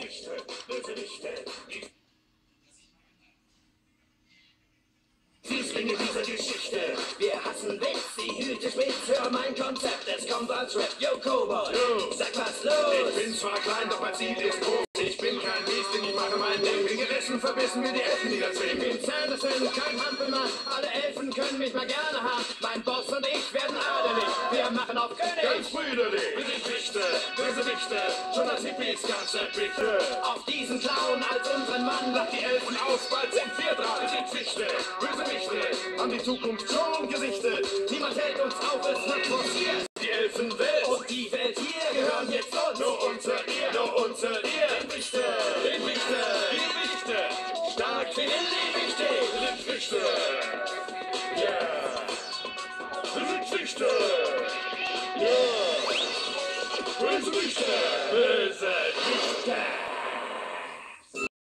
Geschichte, Bösewichte, Fieslinge dieser Geschichte. Wir hassen Witz, die Hüte spitz, hör mein Konzept, es kommt als Rap. Yo, Cowboy, sag was los. Ich bin zwar klein, doch mein Ziel ist groß. Ich bin kein Riesling, ich mache mein Ding. Bin gerissen, verbissen wie die Elfen, die da zwingen. Ich bin Sanderson, kein Hampelmann. Alle Elfen können mich mal gerne haben. Mein Boss und ich werden adelig. Wir machen auf König. Ganz brüderlich. Geschichte, Bösewichte, schon als Hippies ganz Bitte. Auf diesen Clown als unseren Mann lacht die Elfen aus, bald sind wir dran. Geschichte, Bösewichte, An die Zukunft schon gerichtet. niemand hält uns auf, es wird forciert. Die Elfenwelt. Und die Welt hier gehören jetzt